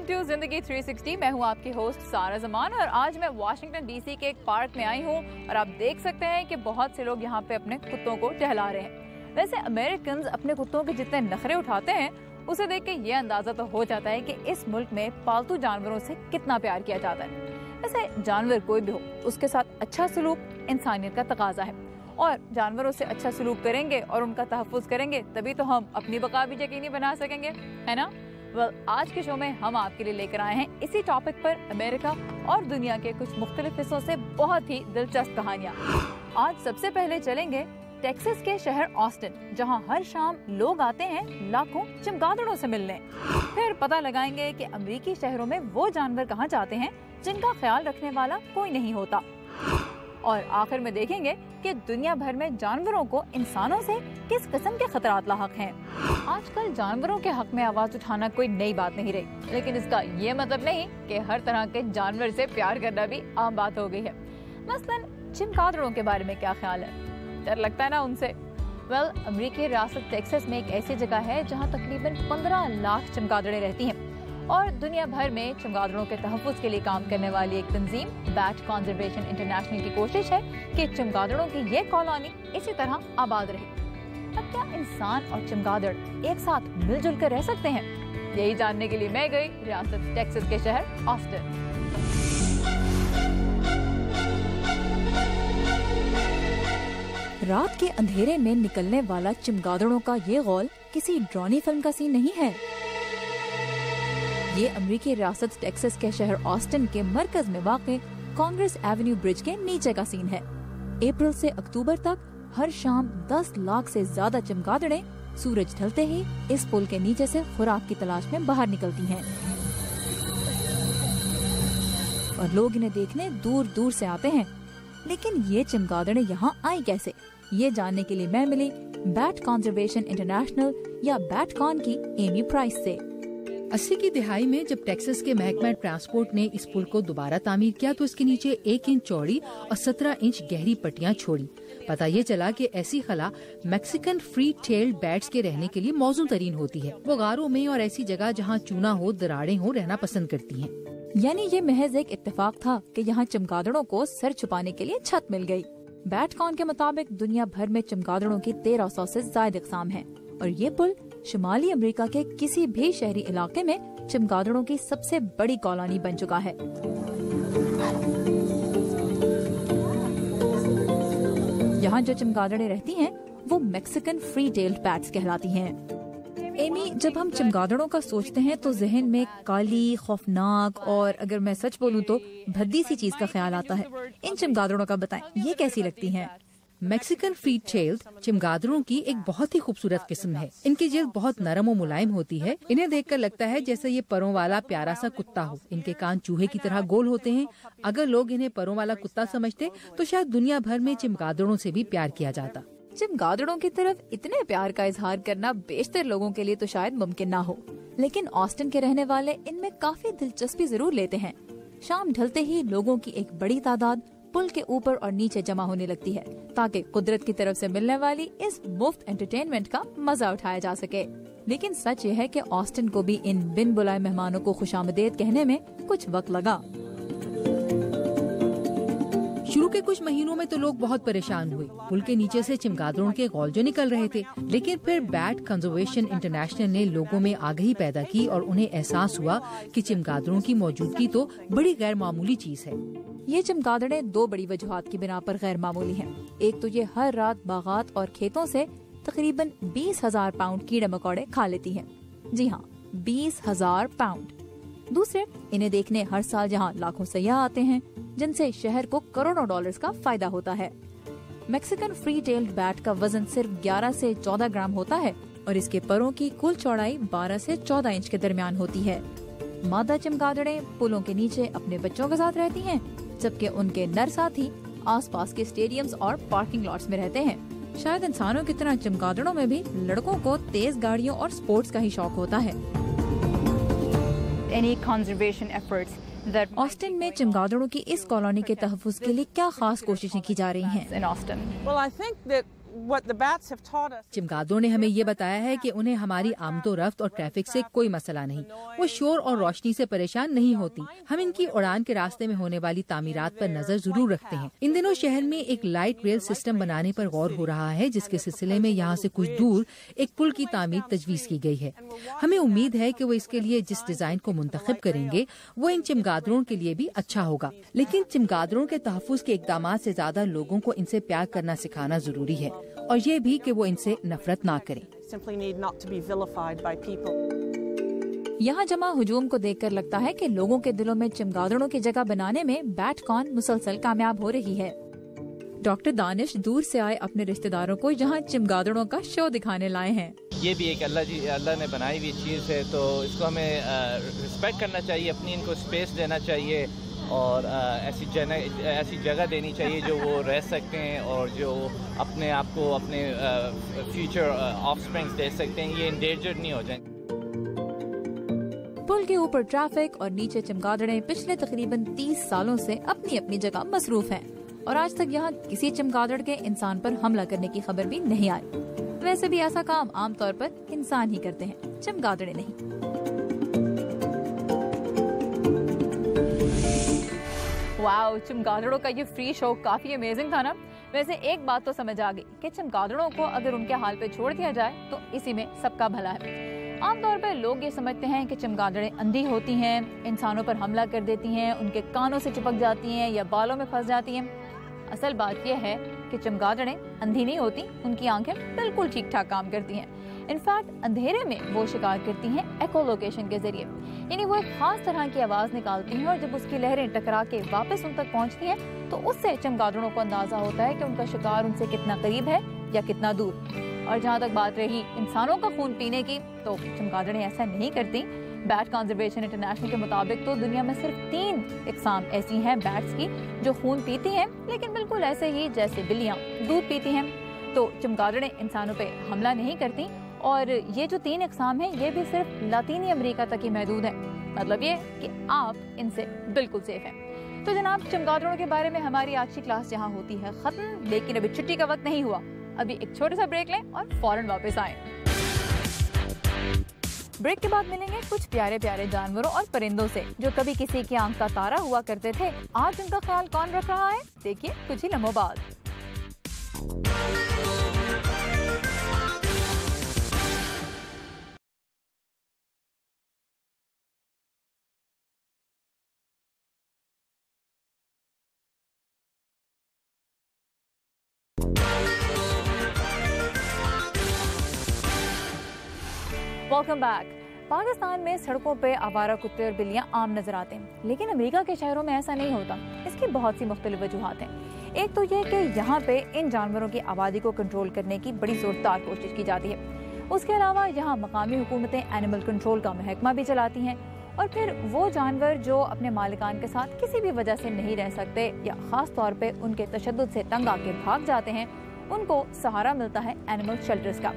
To जिंदगी 360। मैं हूँ आपकी होस्ट सारा जमान और आज मैं वाशिंगटन डीसी के एक पार्क में आई हूँ और आप देख सकते हैं कि बहुत से लोग यहाँ पे अपने कुत्तों को टहला रहे हैं। वैसे अमेरिकन अपने कुत्तों के जितने नखरे उठाते हैं उसे देख के ये अंदाजा तो हो जाता है कि इस मुल्क में पालतू जानवरों से कितना प्यार किया जाता है। वैसे जानवर कोई भी हो उसके साथ अच्छा सलूक इंसानियत का तकाजा है और जानवरों से अच्छा सलूक करेंगे और उनका तहफ़्फ़ुज़ करेंगे तभी तो हम अपनी बका भी यकीनी बना सकेंगे, है ना। आज के शो में हम आपके लिए लेकर आए हैं इसी टॉपिक पर अमेरिका और दुनिया के कुछ मुख्तलिफ हिस्सों से बहुत ही दिलचस्प कहानियाँ। आज सबसे पहले चलेंगे टेक्सास के शहर ऑस्टिन, जहाँ हर शाम लोग आते हैं लाखों चमगादड़ों से मिलने। फिर पता लगाएंगे कि अमेरिकी शहरों में वो जानवर कहाँ जाते हैं जिनका ख्याल रखने वाला कोई नहीं होता। और आखिर में देखेंगे कि दुनिया भर में जानवरों को इंसानों से किस किस्म के खतरात लाहक हैं। आजकल जानवरों के हक में आवाज उठाना कोई नई बात नहीं रही, लेकिन इसका ये मतलब नहीं कि हर तरह के जानवर से प्यार करना भी आम बात हो गई है। मसलन चमगादड़ों के बारे में क्या ख्याल है? डर लगता है ना उनसे? अमेरिकी रियासत टेक्सास में एक ऐसी जगह है जहाँ तकरीबन 15 लाख चमगादड़ें रहती हैं और दुनिया भर में चमगादड़ों के तहफ़्फ़ुज़ के लिए काम करने वाली एक तंजीम बैट कंजर्वेशन इंटरनेशनल की कोशिश है कि चमगादड़ों की ये कॉलोनी इसी तरह आबाद रहे। अब क्या इंसान और चमगादड़ एक साथ मिलजुल कर रह सकते हैं? यही जानने के लिए मैं गई रियासत टेक्सास के शहर ऑस्टिन। रात के अंधेरे में निकलने वाला चमगादड़ों का ये गौल किसी ड्रानी फिल्म का सीन नहीं है। ये अमेरिकी रियासत टेक्सास के शहर ऑस्टिन के मरकज में वाक़े कांग्रेस एवेन्यू ब्रिज के नीचे का सीन है। अप्रैल से अक्टूबर तक हर शाम 10 लाख से ज्यादा चमगादड़ें सूरज ढलते ही इस पुल के नीचे से खुराक की तलाश में बाहर निकलती हैं और लोग इन्हें देखने दूर दूर से आते हैं। लेकिन ये चमगादड़ें यहाँ आई कैसे, ये जानने के लिए मैं मिली बैट कंजर्वेशन इंटरनेशनल या बैटकॉन की एमी प्राइस से। 80 की दिहाई में जब टेक्सास के महकमा ट्रांसपोर्ट ने इस पुल को दोबारा तामीर किया तो इसके नीचे 1 इंच चौड़ी और 17 इंच गहरी पट्टियां छोड़ी। पता ये चला कि ऐसी खला मैक्सिकन फ्री टेल्ड बैट्स के रहने के लिए मौजूद तरीन होती है। वो गारों में और ऐसी जगह जहाँ चूना हो, दरारें हो, रहना पसंद करती हैं। यानी ये महज एक इत्तेफाक था कि यहाँ चमगादड़ों को सर छुपाने के लिए छत मिल गई। बैटकॉन के मुताबिक दुनिया भर में चमगादड़ों की 1300 से ज्यादा इक़साम है और ये पुल शुमाली अमेरिका के किसी भी शहरी इलाके में चमगादड़ों की सबसे बड़ी कॉलोनी बन चुका है। यहाँ जो चमगादड़ें रहती हैं वो मैक्सिकन फ्री टेल्ड बैट्स कहलाती हैं। एमी, जब हम चमगादड़ों का सोचते हैं तो जहन में काली, खौफनाक और अगर मैं सच बोलूँ तो भद्दी सी चीज का ख्याल आता है। इन चमगादड़ों का बताएं, ये कैसी लगती हैं? मैक्सिकन फ्री टेल्ड चमगादड़ों की एक बहुत ही खूबसूरत किस्म है। इनकी जिल्द बहुत नरम और मुलायम होती है। इन्हें देखकर लगता है जैसे ये परों वाला प्यारा सा कुत्ता हो। इनके कान चूहे की तरह गोल होते हैं। अगर लोग इन्हें परों वाला कुत्ता समझते तो शायद दुनिया भर में चमगादड़ों से भी प्यार किया जाता। चमगादड़ों की तरफ इतने प्यार का इजहार करना बेशतर लोगों के लिए तो शायद मुमकिन ना हो, लेकिन ऑस्टिन के रहने वाले इनमें काफी दिलचस्पी जरूर लेते हैं। शाम ढलते ही लोगों की एक बड़ी तादाद पुल के ऊपर और नीचे जमा होने लगती है ताकि कुदरत की तरफ से मिलने वाली इस मुफ्त एंटरटेनमेंट का मजा उठाया जा सके। लेकिन सच ये है कि ऑस्टिन को भी इन बिन बुलाए मेहमानों को खुशामदीद कहने में कुछ वक्त लगा। शुरू के कुछ महीनों में तो लोग बहुत परेशान हुए। पुल के नीचे से चमगादड़ों के गौल जो निकल रहे थे, लेकिन फिर बैट कंजर्वेशन इंटरनेशनल ने लोगों में आगाही पैदा की और उन्हें एहसास हुआ कि चमगादड़ों की मौजूदगी तो बड़ी गैर मामूली चीज है। ये चमगादड़ें 2 बड़ी वजूहात की बिना पर गैर मामूली हैं। एक तो ये हर रात बागात और खेतों से तकरीबन 20,000 पाउंड कीड़े मकोड़े खा लेती हैं। जी हाँ, 20,000 पाउंड। दूसरे, इन्हें देखने हर साल जहाँ लाखों सयाह आते हैं जिनसे शहर को करोड़ों डॉलर्स का फायदा होता है। मैक्सिकन फ्री टेल्ड बैट का वजन सिर्फ 11 से 14 ग्राम होता है और इसके परों की कुल चौड़ाई 12 से 14 इंच के दरमियान होती है। मादा चमगादड़ें पुलों के नीचे अपने बच्चों के साथ रहती हैं, जबकि उनके नर साथी आसपास के स्टेडियम्स और पार्किंग लॉट्स में रहते हैं। शायद इंसानों की तरह चमगादड़ों में भी लड़कों को तेज गाड़ियों और स्पोर्ट्स का ही शौक होता है। ऑस्टिन में चमगादड़ों की इस कॉलोनी के तहफ़्फ़ुज़ के लिए क्या खास कोशिशें की जा रही हैं? चमगादड़ों ने हमें ये बताया है कि उन्हें हमारी आमदोरफ्त और ट्रैफिक से कोई मसला नहीं। वो शोर और रोशनी से परेशान नहीं होती। हम इनकी उड़ान के रास्ते में होने वाली तामीरात पर नजर जरूर रखते हैं। इन दिनों शहर में एक लाइट रेल सिस्टम बनाने पर गौर हो रहा है, जिसके सिलसिले में यहाँ से कुछ दूर एक पुल की तामीर तजवीज की गई है। हमें उम्मीद है कि वो इसके लिए जिस डिजाइन को मुंतखब करेंगे वो इन चमगादड़ों के लिए भी अच्छा होगा। लेकिन चमगादड़ों के तहफ़्फ़ुज़ के इक़दाम से ज्यादा लोगों को इनसे प्यार करना सिखाना जरूरी है, और ये भी कि वो इनसे नफरत ना करें। यहाँ जमा हुजूम को देखकर लगता है कि लोगों के दिलों में चमगादड़ों की जगह बनाने में बैटकॉन मुसलसल कामयाब हो रही है। डॉक्टर दानिश दूर से आए अपने रिश्तेदारों को यहाँ चमगादड़ों का शो दिखाने लाए हैं। ये भी एक अल्लाह ने बनाई हुई चीज़ है, तो इसको हमें रिस्पेक्ट करना चाहिए, अपनी इनको स्पेस देना चाहिए और ऐसी जगह देनी चाहिए जो वो रह सकते हैं और जो अपने आप को अपने फ्यूचर ऑफस्प्रिंग्स दे सकते हैं, ये इंडेंजर्ड नहीं हो जाए। पुल के ऊपर ट्रैफिक और नीचे चमगादड़ें पिछले तकरीबन 30 सालों से अपनी अपनी जगह मसरूफ हैं और आज तक यहाँ किसी चमगादड़ के इंसान पर हमला करने की खबर भी नहीं आई। वैसे भी ऐसा काम आमतौर पर इंसान ही करते हैं, चमगादड़ें नहीं। वाओ, चमगादड़ों का ये फ्री शो काफी अमेजिंग था ना। वैसे एक बात तो समझ आ गई कि चमगादड़ों को अगर उनके हाल पे छोड़ दिया जाए तो इसी में सबका भला है। आमतौर पर लोग ये समझते हैं कि चमगादड़ें अंधी होती हैं, इंसानों पर हमला कर देती हैं, उनके कानों से चिपक जाती हैं या बालों में फंस जाती हैं। असल बात यह है कि चमगादड़ें अंधी नहीं होती, उनकी आंखें बिल्कुल ठीक ठाक काम करती हैं। इनफैक्ट अंधेरे में वो शिकार करती हैं एको-लोकेशन के जरिए, यानी वो एक खास तरह की आवाज़ निकालती हैं और जब उसकी लहरें टकरा के वापस उन तक पहुंचती हैं तो उससे चमगादड़ों को अंदाजा होता है कि उनका शिकार उनसे कितना करीब है या कितना दूर। और जहाँ तक बात रही इंसानों का खून पीने की, तो चमगादड़ें ऐसा नहीं करती। बैट कंजर्वेशन इंटरनेशनल के मुताबिक तो दुनिया में सिर्फ 3 इकसाम ऐसी हैं बैट्स की जो खून पीती हैं, लेकिन बिल्कुल ऐसे ही जैसे बिल्लियाँ दूध पीती हैं। तो चमगादड़ें इंसानों पे हमला नहीं करती और ये जो 3 इकसाम हैं ये भी सिर्फ लातीनी अमेरिका तक ही महदूद है। मतलब ये कि आप इनसे बिल्कुल सेफ हैं। तो जनाब, चमगादड़ों के बारे में हमारी आज की क्लास यहाँ होती है खत्म, लेकिन अभी छुट्टी का वक्त नहीं हुआ। अभी एक छोटा सा ब्रेक लें और फौरन वापस आएं। ब्रेक के बाद मिलेंगे कुछ प्यारे प्यारे जानवरों और परिंदों से जो कभी किसी की आंख का तारा हुआ करते थे। आज उनका ख्याल कौन रख रहा है, देखिए कुछ ही लम्हों बाद। Welcome back. पाकिस्तान में सड़कों पे आवारा कुत्ते और बिल्लियां आम नजर आते हैं, लेकिन अमेरिका के शहरों में ऐसा नहीं होता। इसकी बहुत सी मुख्तलिफ वजूहात हैं। एक तो यह कि यहाँ पे इन जानवरों की आबादी को कंट्रोल करने की बड़ी जोरदार कोशिश की जाती है। उसके अलावा यहाँ मकामी हुकूमतें एनिमल कंट्रोल का महकमा भी चलाती हैं और फिर वो जानवर जो अपने मालिकान के साथ किसी भी वजह से नहीं रह सकते या ख़ास तौर पे उनके तशद्दुद से तंग आके भाग जाते हैं, उनको सहारा मिलता है एनिमल शेल्टर्स का।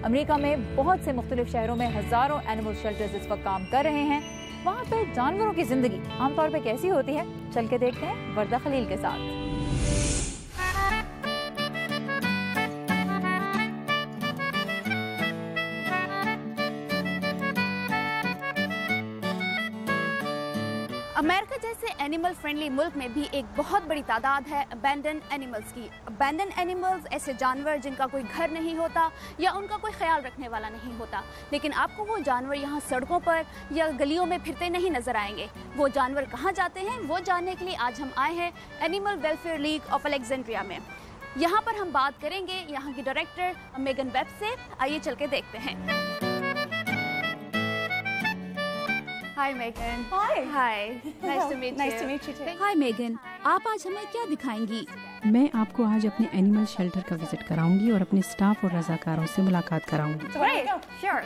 अमेरिका में बहुत से मुख्तलिफ शहरों में हज़ारों एनिमल शेल्टर्स इस वक्त काम कर रहे हैं। वहाँ पे जानवरों की ज़िंदगी आमतौर पे कैसी होती है, चल के देखते हैं वर्दा खलील के साथ। अमेरिका जैसे एनिमल फ्रेंडली मुल्क में भी एक बहुत बड़ी तादाद है अबैंडन एनिमल्स की। अबैंडन एनिमल्स ऐसे जानवर जिनका कोई घर नहीं होता या उनका कोई ख्याल रखने वाला नहीं होता, लेकिन आपको वो जानवर यहाँ सड़कों पर या गलियों में फिरते नहीं नजर आएंगे। वो जानवर कहाँ जाते हैं वो जानने के लिए आज हम आए हैं animal welfare league of Alexandria में। यहाँ पर हम बात करेंगे यहाँ की डायरेक्टर मेगन वेब से। आइए चल के देखते हैं। Hi Megan. Hi. Hi. Nice to meet you. Nice to meet you too. Hi Megan. आप आज हमें क्या दिखाएंगी? मैं आपको आज अपने एनिमल शेल्टर का विजिट कराऊंगी और अपने स्टाफ और रजाकारों से मुलाकात कराऊंगी। Great. Sure.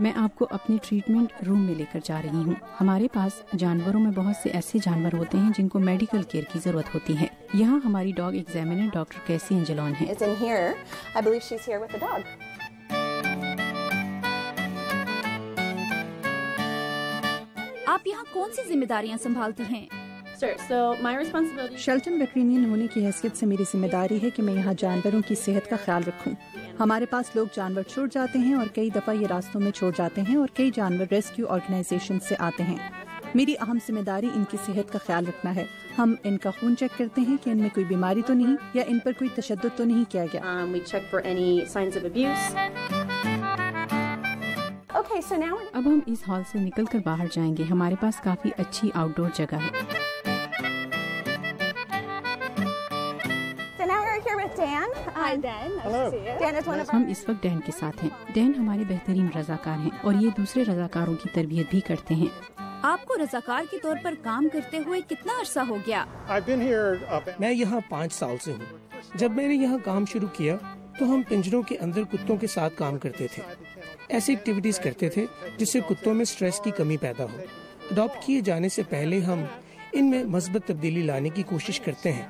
मैं आपको अपने ट्रीटमेंट रूम में लेकर जा रही हूँ। हमारे पास जानवरों में बहुत से ऐसे जानवर होते हैं जिनको मेडिकल केयर की जरूरत होती है। यहाँ हमारी डॉग एग्जामिनर डॉक्टर कैसी एंजेलॉन है। Is in here. I believe she's here with the dog. आप यहाँ कौन सी जिम्मेदारियाँ संभालती हैं? shelter, so my responsibility. Sheldon ویٹرینین ہونے کی حیثیت سے میری ذمہ داری ہے کہ میں یہاں جانوروں کی صحت کا خیال رکھوں. ہمارے پاس لوگ جانور چھوڑ جاتے ہیں اور کئی دفعہ یہ راستوں میں چھوڑ جاتے ہیں اور کئی جانور ریسکیو آرگنائزیشن سے آتے ہیں. میری اہم ذمہ داری ان کی صحت کا خیال رکھنا ہے. ہم ان کا خون چیک کرتے ہیں کہ ان میں کوئی بیماری تو نہیں یا ان پر کوئی تشدد تو نہیں کیا گیا. We check for any signs of abuse. Okay, so now اب ہم اس ہال سے نکل کر باہر جائیں گے. ہمارے پاس کافی اچھی آؤٹ ڈور جگہ ہے. So now we're here with Dan. Hi, Dan. Nice to see you. Dan is one of ہم اس وقت ڈین کے ساتھ ہیں. ڈین ہمارے بہترین رضاکار ہیں اور یہ دوسرے رضاکاروں کی تربیت بھی کرتے ہیں. آپ کو رضاکار کے طور پر کام کرتے ہوئے کتنا عرصہ ہو گیا؟ میں یہاں 5 سال سے ہوں. جب میں نے یہاں کام شروع کیا تو ہم پنجروں کے اندر کتوں کے ساتھ کام کرتے تھے. ایسی ایکٹیویٹیز کرتے تھے جس سے کتوں میں سٹریس کی کمی پیدا ہو. اڈاپٹ کیے جانے سے پہلے ہم ان میں مثبت تبدیلی لانے کی کوشش کرتے ہیں.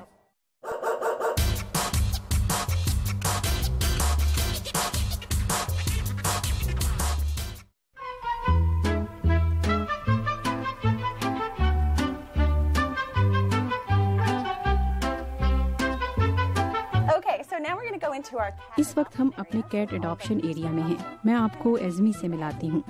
اس وقت ہم اپنے کیٹ اڈاپشن ایریا میں ہیں. میں آپ کو ایزمی سے ملاتی ہوں.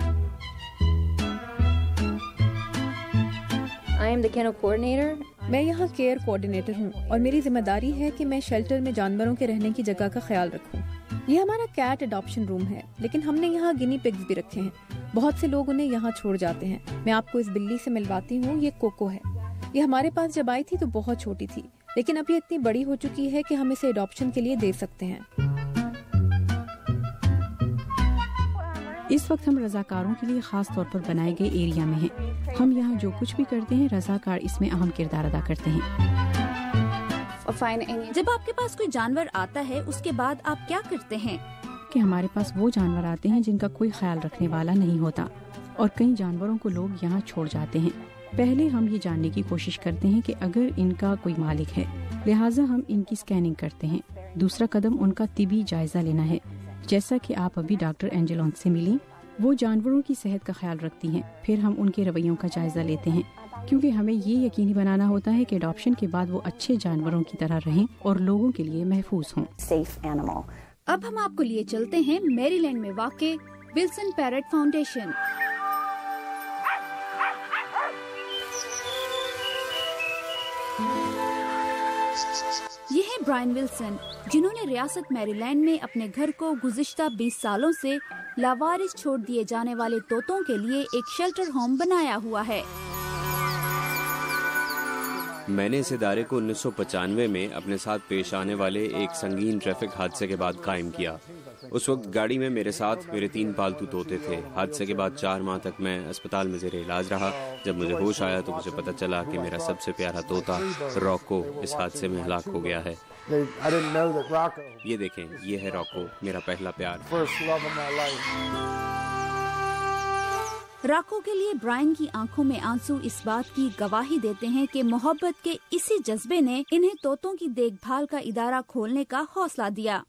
میں یہاں کیئر کوآرڈینیٹر ہوں اور میری ذمہ داری ہے کہ میں شیلٹر میں جانوروں کے رہنے کی جگہ کا خیال رکھوں. یہ ہمارا کیٹ اڈاپشن روم ہے لیکن ہم نے یہاں گنی پگز بھی رکھے ہیں. بہت سے لوگ انہیں یہاں چھوڑ جاتے ہیں. میں آپ کو اس بلی سے ملواتی ہوں. یہ کوکو ہے. یہ ہمارے پاس جب آئی تھی تو بہت چھوٹی تھی لیکن اب یہ اتنی بڑی ہو چکی ہے کہ ہم اسے اڈاپشن کے لیے دے سکتے ہیں. اس وقت ہم رضاکاروں کے لیے خاص طور پر بنائے گئے ایریا میں ہیں. ہم یہاں جو کچھ بھی کرتے ہیں رضاکار اس میں اہم کردار ادا کرتے ہیں. جب آپ کے پاس کوئی جانور آتا ہے اس کے بعد آپ کیا کرتے ہیں؟ کہ ہمارے پاس وہ جانور آتے ہیں جن کا کوئی خیال رکھنے والا نہیں ہوتا اور کئی جانوروں کو لوگ یہاں چھوڑ جاتے ہیں. پہلے ہم یہ جاننے کی کوشش کرتے ہیں کہ اگر ان کا کوئی مالک ہے، لہٰذا ہم ان کی اسکیننگ کرتے ہیں. دوسرا قدم ان کا طبی جائزہ لینا ہے. جیسا کہ آپ ابھی ڈاکٹر اینجلون سے ملی، وہ جانوروں کی صحت کا خیال رکھتی ہیں. پھر ہم ان کے رویوں کا جائزہ لیتے ہیں کیونکہ ہمیں یہ یقینی بنانا ہوتا ہے کہ اڈاپشن کے بعد وہ اچھے جانوروں کی طرح رہیں اور لوگوں کے لیے محفوظ ہوں. اب ہم آپ کو لیے چلتے ہیں میری لینڈ میں واقع ولسن پیرٹ فاؤنڈیشن. یہ ہے برائن ولسن جنہوں نے ریاست میری لینڈ میں اپنے گھر کو گزشتہ 20 سالوں سے لاوارث چھوڑ دیے جانے والے طوطوں کے لیے ایک شیلٹر ہوم بنایا ہوا ہے. میں نے اس ادارے کو 1995 میں اپنے ساتھ پیش آنے والے ایک سنگین ٹریفک حادثے کے بعد قائم کیا. اس وقت گاڑی میں میرے ساتھ میرے 3 پالتو طوطے تھے. حادثے کے بعد 4 ماہ تک میں اسپتال میں زیر علاج رہا. جب مجھے ہوش آیا تو مجھے پتہ چلا کہ میرا سب سے پیارا طوطا راکو اس حادثے میں ہلاک ہو گیا ہے. یہ دیکھیں، یہ ہے راکو، میرا پہلا پیار. راکو کے لیے برائن کی آنکھوں میں آنسو اس بات کی گواہی دیتے ہیں کہ محبت کے اسی جذبے نے انہیں طوطوں کی دیکھ بھال کا ادارہ کھولنے کا حوصلہ دیا.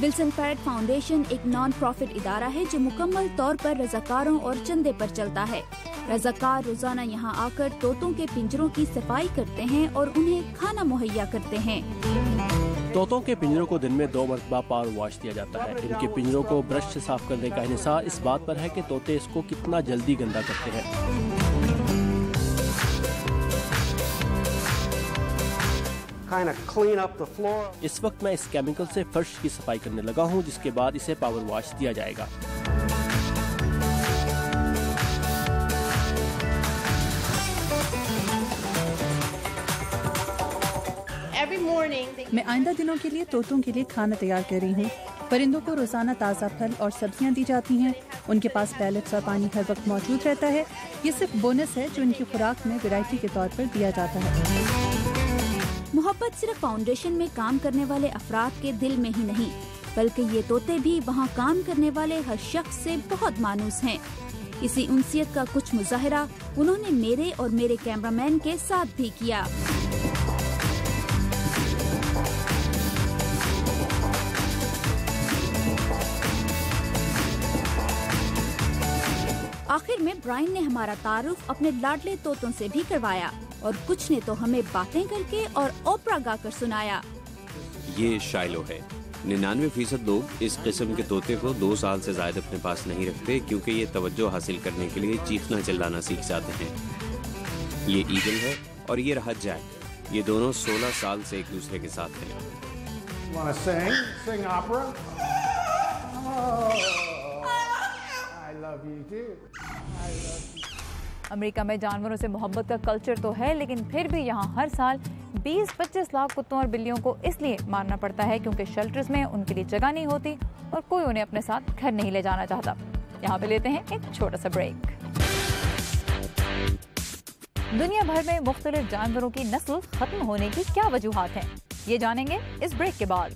ولسن پیرٹ فاؤنڈیشن ایک نان پروفٹ ادارہ ہے جو مکمل طور پر رضاکاروں اور چندے پر چلتا ہے. رضاکار روزانہ یہاں آ کر طوطوں کے پنجروں کی صفائی کرتے ہیں اور انہیں کھانا مہیا کرتے ہیں. طوطوں کے پنجروں کو دن میں 2 مرتبہ پاور واش دیا جاتا ہے. ان کے پنجروں کو برش سے صاف کرنے کا انحصار اس بات پر ہے کہ طوطے اس کو کتنا جلدی گندا کرتے ہیں. اس وقت میں اس کیمیکل سے فرش کی صفائی کرنے لگا ہوں جس کے بعد اسے پاور واش دیا جائے گا. میں آئندہ دنوں کے لیے طوطوں کے لیے کھانا تیار کر رہی ہوں. پرندوں کو روزانہ تازہ پھل اور سبزیاں دی جاتی ہیں. ان کے پاس پیلٹس اور پانی ہر وقت موجود رہتا ہے. یہ صرف بونس ہے جو ان کی خوراک میں ویرائٹی کے طور پر دیا جاتا ہے. محبت صرف فاؤنڈیشن میں کام کرنے والے افراد کے دل میں ہی نہیں بلکہ یہ طوطے بھی وہاں کام کرنے والے ہر شخص سے بہت مانوس ہیں. اسی انسیت کا کچھ مظاہرہ انہوں نے میرے اور میرے کیمرہ مین کے ساتھ بھی کیا. आखिर में ब्रायन ने हमारा तारुफ अपने लाडले तोतों से भी करवाया और कुछ ने तो हमें बातें करके और ओपरा गाकर सुनाया। ये शाइलो है। 99% लोग इस किस्म के तोते को 2 साल से ज्यादा अपने पास नहीं रखते क्योंकि ये तवज्जो हासिल करने के लिए चीखना चिल्लाना सीख जाते हैं। ये ईगल है और ये रहा जैक। ये दोनों 16 साल से एक दूसरे के साथ हैं। अमेरिका में जानवरों से मोहब्बत का कल्चर तो है, लेकिन फिर भी यहाँ हर साल 20-25 लाख कुत्तों और बिल्लियों को इसलिए मारना पड़ता है क्योंकि शेल्टर्स में उनके लिए जगह नहीं होती और कोई उन्हें अपने साथ घर नहीं ले जाना चाहता। यहाँ पे लेते हैं एक छोटा सा ब्रेक। दुनिया भर में मुख्तलिफ जानवरों की नस्ल खत्म होने की क्या वजूहात हैं, ये जानेंगे इस ब्रेक के बाद।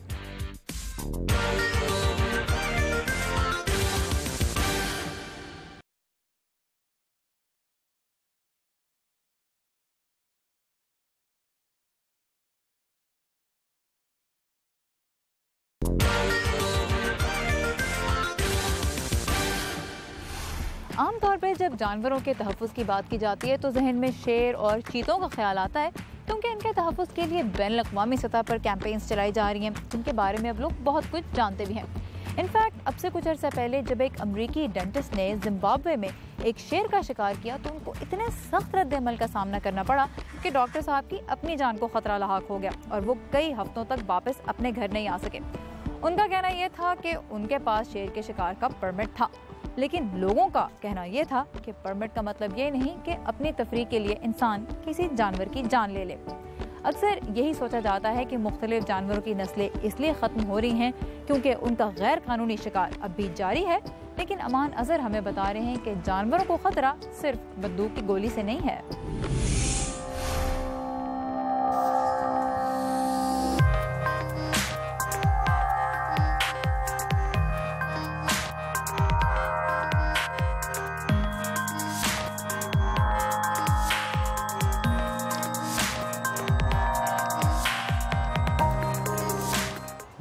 आमतौर पर जब जानवरों के तहफ़्फ़ुज़ की बात की जाती है तो जहन में शेर और चीतों का ख्याल आता है क्योंकि इनके तहफ़्फ़ुज़ के लिए बैनुल-अक़वामी सतह पर कैंपेन्स चलाई जा रही हैं जिनके बारे में अब लोग बहुत कुछ जानते भी हैं। इनफैक्ट अब से कुछ अर्सा पहले जब एक अमरीकी डेंटिस्ट ने जिम्बाब्वे में एक शेर का शिकार किया तो उनको इतने सख्त रद्द-ए-अमल का सामना करना पड़ा कि डॉक्टर साहब की अपनी जान को ख़तरा लाहक हो गया और वो कई हफ्तों तक वापस अपने घर नहीं आ सके। उनका कहना यह था कि उनके पास शेर के शिकार का परमिट था, लेकिन लोगों का कहना यह था कि परमिट का मतलब ये नहीं कि अपनी तफरीह के लिए इंसान किसी जानवर की जान ले ले। अक्सर यही सोचा जाता है कि मुख्तलिफ जानवरों की नस्लें इसलिए ख़त्म हो रही हैं क्योंकि उनका गैर कानूनी शिकार अब भी जारी है, लेकिन अमान अजहर हमें बता रहे हैं कि जानवरों को खतरा सिर्फ बंदूक की गोली से नहीं है।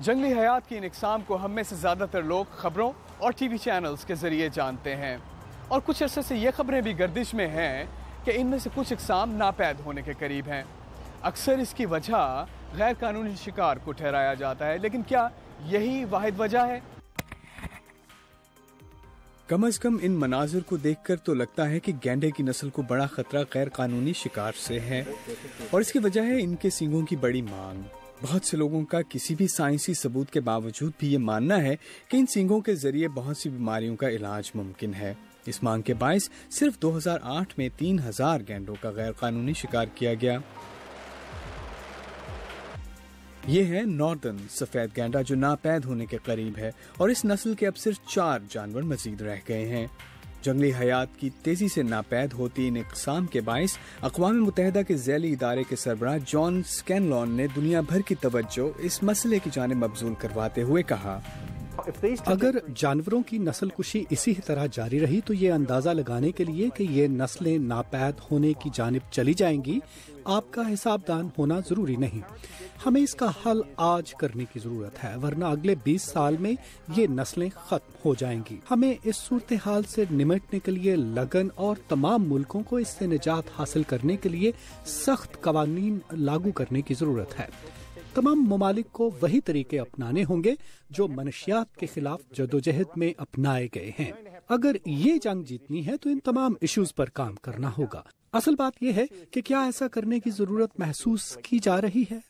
जंगली हयात की इन इकसाम को हम में से ज़्यादातर लोग खबरों और टीवी चैनल्स के ज़रिए जानते हैं और कुछ अरसे से ये खबरें भी गर्दिश में हैं कि इनमें से कुछ इकसाम नापैद होने के करीब हैं। अक्सर इसकी वजह गैर कानूनी शिकार को ठहराया जाता है, लेकिन क्या यही वाहिद वजह है? कम अज कम इन मनाजिर को देखकर तो लगता है कि गैंडे की नस्ल को बड़ा खतरा गैर कानूनी शिकार से है और इसकी वजह है इनके सींगों की बड़ी मांग। बहुत से लोगों का किसी भी साइंसी सबूत के बावजूद भी ये मानना है कि इन सींगों के जरिए बहुत सी बीमारियों का इलाज मुमकिन है। इस मांग के बायस सिर्फ 2008 में 3000 गैंडों का गैर कानूनी शिकार किया गया। ये है नॉर्दर्न सफेद गैंडा जो नापैद होने के करीब है और इस नस्ल के अब सिर्फ 4 जानवर मजीद रह गए हैं। जंगली हयात की तेजी से नापैद होती इन इक़साम के बायस अक़वाम मुत्तहिदा के ज़ैली इदारे के सरबराह जॉन स्कैनलॉन ने दुनिया भर की तवज्जो इस मसले की जानिब मबज़ूल करवाते हुए कहा, अगर जानवरों की नस्ल कुशी इसी तरह जारी रही तो ये अंदाजा लगाने के लिए कि ये नस्लें नापैद होने की जानिब चली जाएंगी, आपका हिसाबदान होना जरूरी नहीं। हमें इसका हल आज करने की जरूरत है, वरना अगले 20 साल में ये नस्लें खत्म हो जाएंगी। हमें इस सूरत हाल से निमटने के लिए लगन और तमाम मुल्कों को इससे निजात हासिल करने के लिए सख्त कवानीन लागू करने की जरूरत है। तमाम ममालिक को वही तरीके अपनाने होंगे जो मनशियात के खिलाफ जदोजहद में अपनाए गए हैं। अगर ये जंग जीतनी है तो इन तमाम इश्यूज पर काम करना होगा। असल बात यह है कि क्या ऐसा करने की जरूरत महसूस की जा रही है?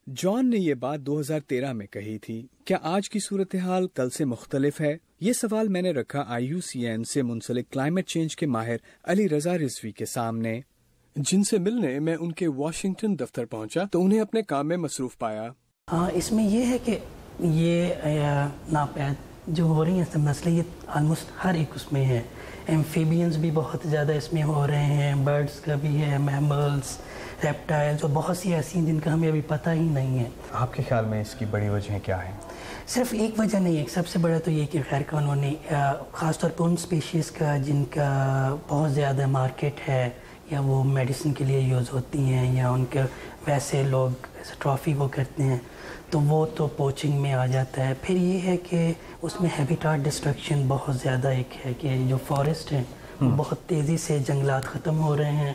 जॉन ने ये बात 2013 में कही थी। क्या आज की सूरत हाल कल से मुख्तलिफ है? ये सवाल मैंने रखा IUCN से मुंसलिक क्लाइमेट चेंज के माहिर अली रजा रिजवी के सामने, जिनसे मिलने मैं उनके वाशिंगटन दफ्तर पहुंचा तो उन्हें अपने काम में मसरूफ पाया। इसमें यह है कि ये नापैद जो हो रही हैं सब नस्लें, ये आलमोस्ट हर एक उसमें है। एम्फीबियंस भी बहुत ज़्यादा इसमें हो रहे हैं, बर्ड्स का भी है, मैमल्स, रेप्टाइल्स और बहुत सी ऐसी जिनका हमें अभी पता ही नहीं है। आपके ख्याल में इसकी बड़ी वजह क्या है? सिर्फ एक वजह नहीं है, सबसे बड़ा तो ये कि गैर कानूनी ख़ासतौर पर उन स्पीशीज़ का जिनका बहुत ज़्यादा मार्केट है या वो मेडिसिन के लिए यूज़ होती हैं या उनके वैसे लोग ट्रॉफी वो करते हैं, تو وہ تو پوچنگ میں آ جاتا ہے. پھر یہ ہے کہ اس میں ہیبیٹاٹ ڈسٹرکشن بہت زیادہ ایک ہے کہ جو فارسٹ ہیں وہ بہت تیزی سے جنگلات ختم ہو رہے ہیں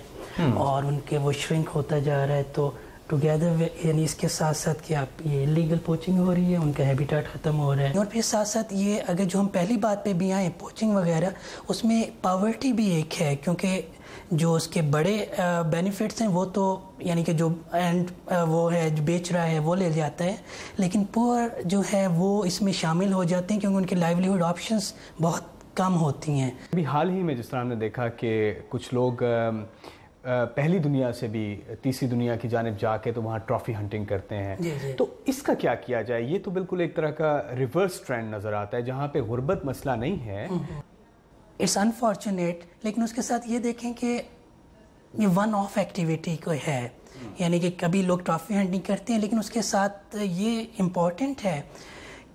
اور ان کے وہ شرنک ہوتا جا رہا ہے. تو ٹوگیدر یعنی اس کے ساتھ ساتھ کہ آپ یہ لیگل پوچنگ ہو رہی ہے, ان کا ہیبیٹاٹ ختم ہو رہا ہے. اور پھر ساتھ ساتھ یہ اگر جو ہم پہلی بات پہ بھی آئیں پوچنگ وغیرہ, اس میں پاورٹی بھی ایک ہے, کیونکہ جو اس کے بڑے بینیفٹس ہیں وہ تو یعنی کہ جو اینڈ وہ ہے جو بیچ رہا ہے وہ لے جاتا ہے, لیکن پور جو ہے وہ اس میں شامل ہو جاتے ہیں کیونکہ ان کے لائیولیہوڈ آپشنز بہت کم ہوتی ہیں. ابھی حال ہی میں جس طرح ہم نے دیکھا کہ کچھ لوگ پہلی دنیا سے بھی تیسری دنیا کی جانب جا کے تو وہاں ٹرافی ہنٹنگ کرتے ہیں. تو اس کا کیا کیا جائے؟ یہ تو بالکل ایک طرح کا ریورس ٹرینڈ نظر آتا ہے جہاں پہ غربت مسئلہ نہیں ہے. اٹس انفارچونیٹ, لیکن اس کے ساتھ یہ دیکھیں کہ یہ ون آف ایکٹیویٹی کو ہے, یعنی کہ کبھی لوگ ٹرافی ہنٹنگ کرتے ہیں, لیکن اس کے ساتھ یہ امپورٹنٹ ہے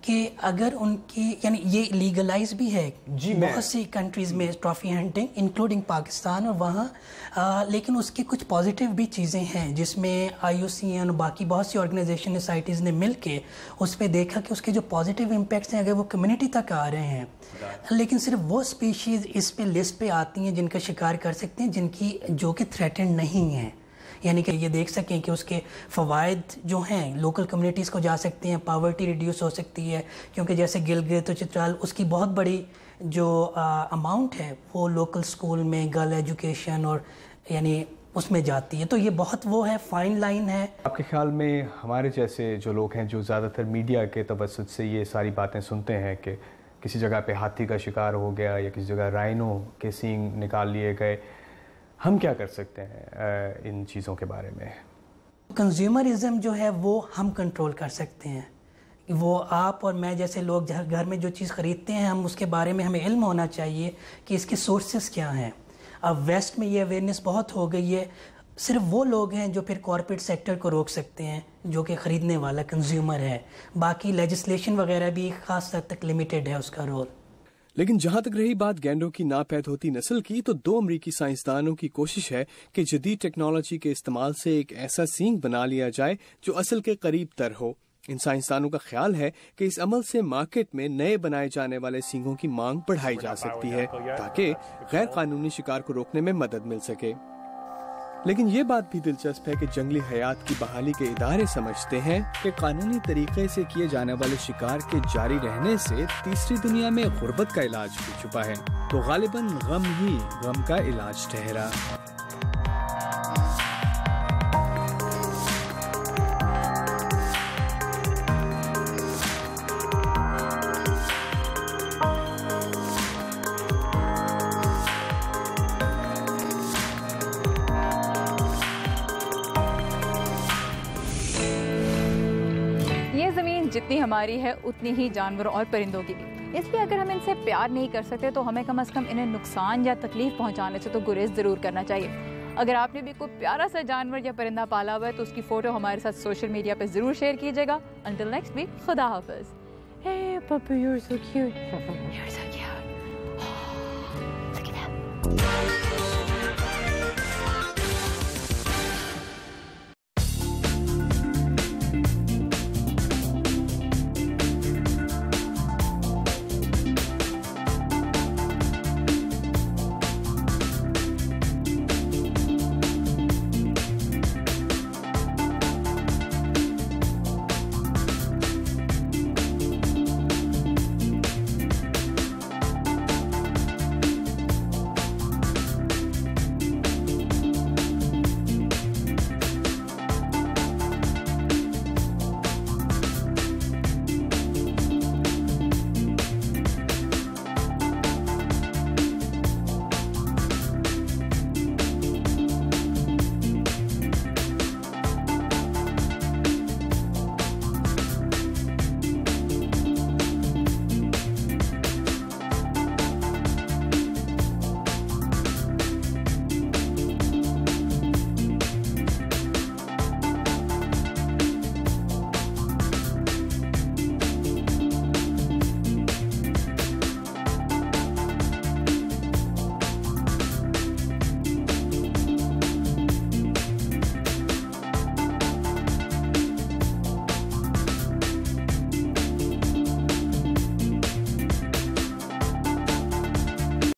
کہ اگر ان کی یعنی یہ لیگلائز بھی ہے بہت سی کنٹریز میں ٹرافی ہنٹنگ انکلوڈنگ پاکستان اور وہاں, لیکن اس کی کچھ پازیٹیو بھی چیزیں ہیں جس میں IUCN اور باقی بہت سی آرگنائزیشن سوسائٹیز نے مل کے اس پہ دیکھا کہ اس کے جو پازیٹیو امپیکٹس ہیں اگر وہ کمیونٹی تک آ رہے ہیں, لیکن صرف وہ اسپیشیز اس پہ لسٹ پہ آتی ہیں جن کا شکار کر سکتے ہیں جو کہ تھریٹنڈ نہیں ہیں, یعنی کہ یہ دیکھ سکیں کہ اس کے فوائد جو ہیں لوکل کمیونٹیز کو جا سکتے ہیں, پاورٹی ریڈیوس ہو سکتی ہے, کیونکہ جیسے گلگت اور چترال اس کی بہت بڑی جو اماؤنٹ ہے وہ لوکل سکول میں گرل ایجوکیشن اور یعنی اس میں جاتی ہے. تو یہ بہت وہ ہے فائن لائن ہے. آپ کے خیال میں ہمارے جیسے جو لوگ ہیں جو زیادہ تر میڈیا کے توسط سے یہ ساری باتیں سنتے ہیں کہ کسی جگہ پہ ہاتھی کا شکار ہو گیا یا کسی جگہ رائنو کے سینگ نکال لیے گئے, ہم کیا کر سکتے ہیں ان چیزوں کے بارے میں؟ کنزیومرزم جو ہے وہ ہم کنٹرول کر سکتے ہیں. وہ آپ اور میں جیسے لوگ گھر میں جو چیز خریدتے ہیں ہم اس کے بارے میں ہمیں علم ہونا چاہیے کہ اس کے سورسز کیا ہیں. اب ویسٹ میں یہ اویئرنیس بہت ہو گئی ہے, صرف وہ لوگ ہیں جو پھر کارپوریٹ سیکٹر کو روک سکتے ہیں جو کہ خریدنے والا کنزیومر ہے, باقی لیجسلیشن وغیرہ بھی خاص حد تک لمیٹڈ ہے اس کا رول. لیکن جہاں تک رہی بات گینڈوں کی ناپید ہوتی نسل کی, تو 2 امریکی سائنسدانوں کی کوشش ہے کہ جدید ٹیکنالوجی کے استعمال سے ایک ایسا سینگ بنا لیا جائے جو اصل کے قریب تر ہو. ان سائنسدانوں کا خیال ہے کہ اس عمل سے مارکیٹ میں نئے بنائے جانے والے سینگوں کی مانگ بڑھائی جا سکتی ہے تاکہ غیر قانونی شکار کو روکنے میں مدد مل سکے. لیکن یہ بات بھی دلچسپ ہے کہ جنگلی حیات کی بحالی کے ادارے سمجھتے ہیں کہ قانونی طریقے سے کیے جانے والے شکار کے جاری رہنے سے تیسری دنیا میں غربت کا علاج بھی چھپا ہے, تو غالباً غم ہی غم کا علاج ٹھہرا. جتنی ہماری ہے اتنی ہی جانوروں اور پرندوں کی بھی, اس لیے اگر ہم ان سے پیار نہیں کر سکتے تو ہمیں کم از کم انہیں نقصان یا تکلیف پہنچانے سے تو گریز ضرور کرنا چاہیے. اگر آپ نے بھی کوئی پیارا سا جانور یا پرندہ پالا ہوا ہے تو اس کی فوٹو ہمارے ساتھ سوشل میڈیا پہ ضرور شیئر کیجیے گا. Until next week, خدا حافظ. Hey puppy, you're so cute. You're so cute. Look at that.